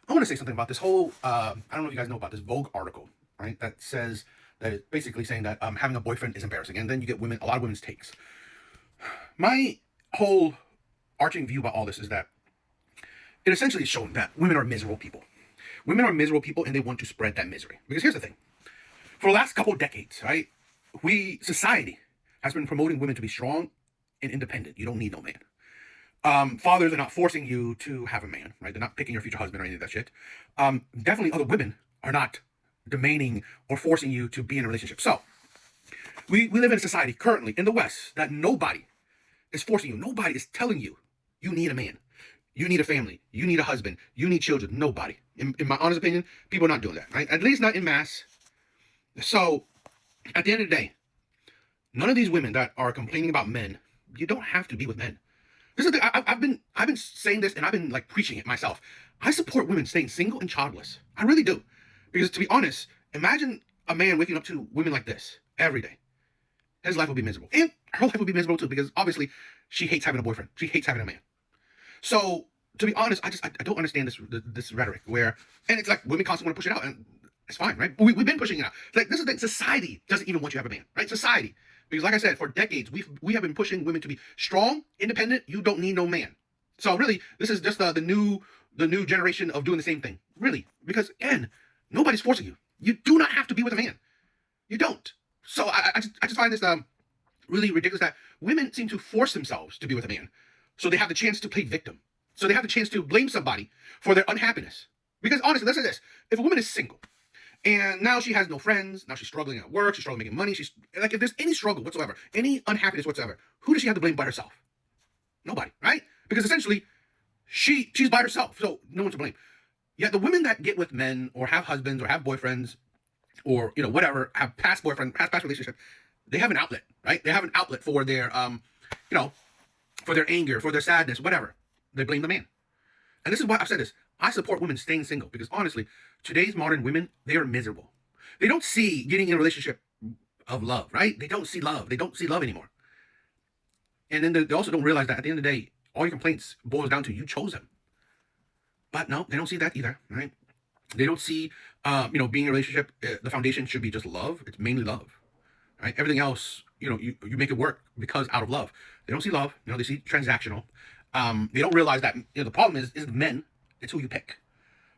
I want to say something about this whole. I don't know if you guys know about this Vogue article, right? That says that it's basically saying that having a boyfriend is embarrassing, and then you get a lot of women's takes. My whole arching view about all this is that it essentially is showing that women are miserable people. Women are miserable people, and they want to spread that misery. Because here's the thing: for the last couple of decades, right, society has been promoting women to be strong and independent. You don't need no man. Fathers are not forcing you to have a man, right? They're not picking your future husband or any of that shit. Definitely other women are not demanding or forcing you to be in a relationship. So we live in a society currently in the West that nobody is forcing you. Nobody is telling you you need a man. You need a family. You need a husband. You need children. Nobody. In my honest opinion, people are not doing that, right? At least not in mass. So at the end of the day, none of these women that are complaining about men, you don't have to be with men. This is I've been saying this and I've been like preaching it myself. I support women staying single and childless. I really do, because to be honest, imagine a man waking up to women like this every day. His life will be miserable, and her life will be miserable too, because obviously she hates having a boyfriend. She hates having a man. So to be honest, I don't understand this rhetoric where, and it's like women constantly want to push it out, and it's fine, right? We've been pushing it out. Like, this is the thing: society doesn't even want you to have a man, right? Society, because like I said, for decades we have been pushing women to be strong, independent. You don't need no man. So really, this is just the new generation of doing the same thing. Really, because again, nobody's forcing you. You do not have to be with a man. You don't. So I just find this really ridiculous that women seem to force themselves to be with a man, so they have the chance to play victim. So they have the chance to blame somebody for their unhappiness. Because honestly, listen to this: if a woman is single and now she has no friends, now she's struggling at work, she's struggling making money, she's like, if there's any struggle whatsoever, any unhappiness whatsoever, who does she have to blame but herself? Nobody, right? Because essentially, she's by herself, so no one to blame. Yet the women that get with men or have husbands or have boyfriends or whatever, have past boyfriend, past relationship, they have an outlet, right? They have an outlet for their you know, for their anger, for their sadness, whatever. They blame the man. And this is why I've said this. I support women staying single, because honestly, today's modern women, they are miserable. They don't see getting in a relationship of love, right? They don't see love. They don't see love anymore. And then they also don't realize that at the end of the day, all your complaints boils down to you chose them. But no, they don't see that either, right? They don't see, being in a relationship, the foundation should be just love. It's mainly love, right? Everything else, you make it work because out of love. They don't see love. They see transactional. They don't realize that the problem is men. It's who you pick.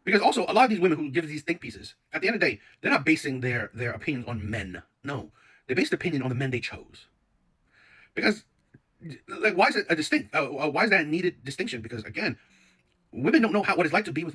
Because also a lot of these women who give these think pieces, at the end of the day, they're not basing their opinions on men. No, they base their opinion on the men they chose. Because like, why is it a distinct? Why is that a needed distinction? Because again, women don't know what it's like to be with men.